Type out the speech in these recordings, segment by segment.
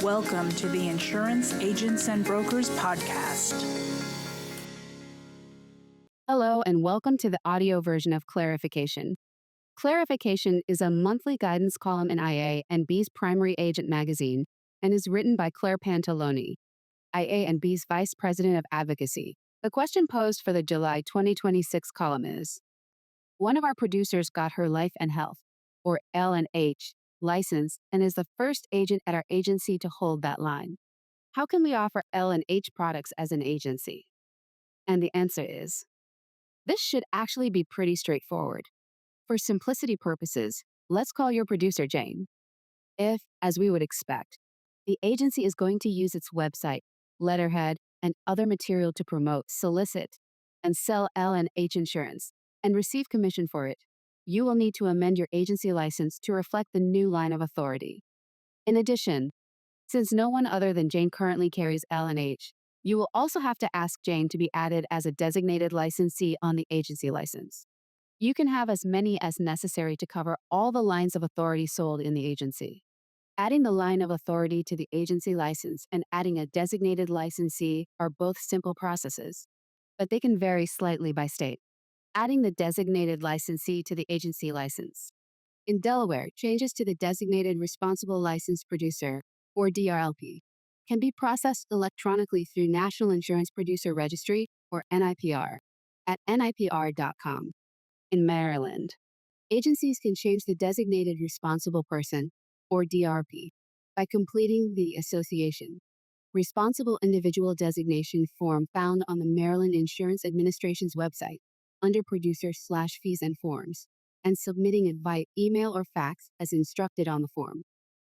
Welcome to the Insurance Agents and Brokers Podcast. Hello, and welcome to the audio version of Claire-ification. Claire-ification is a monthly guidance column in IA&B's primary agent magazine and is written by Claire Pantaloni, IA&B's Vice President of Advocacy. The question posed for the July 2026 column is, one of our producers got her life and health, or L&H, license and is the first agent at our agency to hold that line. How can we offer L&H products as an agency? And the answer is, this should actually be pretty straightforward. For simplicity purposes, let's call your producer Jane. If, as we would expect, the agency is going to use its website, letterhead, and other material to promote, solicit, and sell L&H insurance and receive commission for it, you will need to amend your agency license to reflect the new line of authority. In addition, since no one other than Jane currently carries L&H, you will also have to ask Jane to be added as a designated licensee on the agency license. You can have as many as necessary to cover all the lines of authority sold in the agency. Adding the line of authority to the agency license and adding a designated licensee are both simple processes, but they can vary slightly by state. Adding the designated licensee to the agency license. In Delaware, changes to the Designated Responsible Licensed Producer, or DRLP, can be processed electronically through National Insurance Producer Registry, or NIPR, at nipr.com. In Maryland, agencies can change the Designated Responsible Person, or DRP, by completing the Association Responsible Individual Designation form found on the Maryland Insurance Administration's website under Producer/Fees and Forms, and submitting it via email or fax as instructed on the form.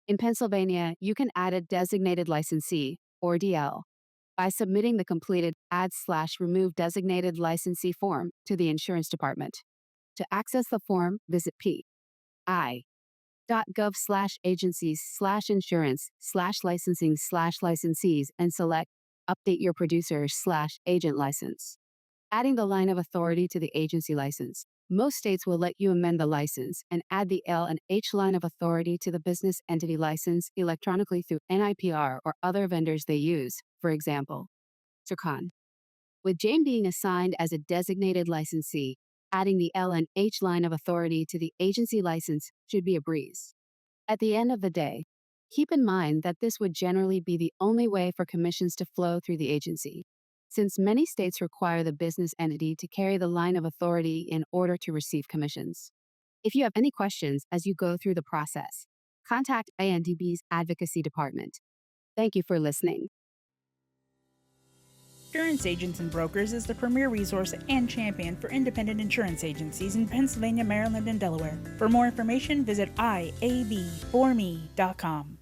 In Pennsylvania, you can add a designated licensee, or DL, by submitting the completed Add/Remove Designated Licensee form to the Insurance Department. To access the form, visit pi.gov/agencies/insurance/licensing/licensees and select Update Your Producer/Agent License. Adding the line of authority to the agency license. Most states will let you amend the license and add the L&H line of authority to the business entity license electronically through NIPR or other vendors they use, for example, Circon. With Jane being assigned as a designated licensee, adding the L&H line of authority to the agency license should be a breeze. At the end of the day, keep in mind that this would generally be the only way for commissions to flow through the agency, since many states require the business entity to carry the line of authority in order to receive commissions. If you have any questions as you go through the process, contact IA&B's Advocacy Department. Thank you for listening. Insurance Agents and Brokers is the premier resource and champion for independent insurance agencies in Pennsylvania, Maryland, and Delaware. For more information, visit iabforme.com.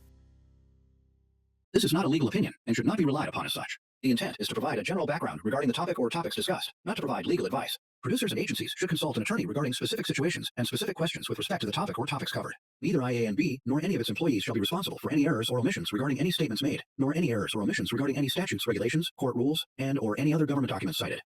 This is not a legal opinion and should not be relied upon as such. The intent is to provide a general background regarding the topic or topics discussed, not to provide legal advice. Producers and agencies should consult an attorney regarding specific situations and specific questions with respect to the topic or topics covered. Neither IA&B nor any of its employees shall be responsible for any errors or omissions regarding any statements made, nor any errors or omissions regarding any statutes, regulations, court rules, and/or any other government documents cited.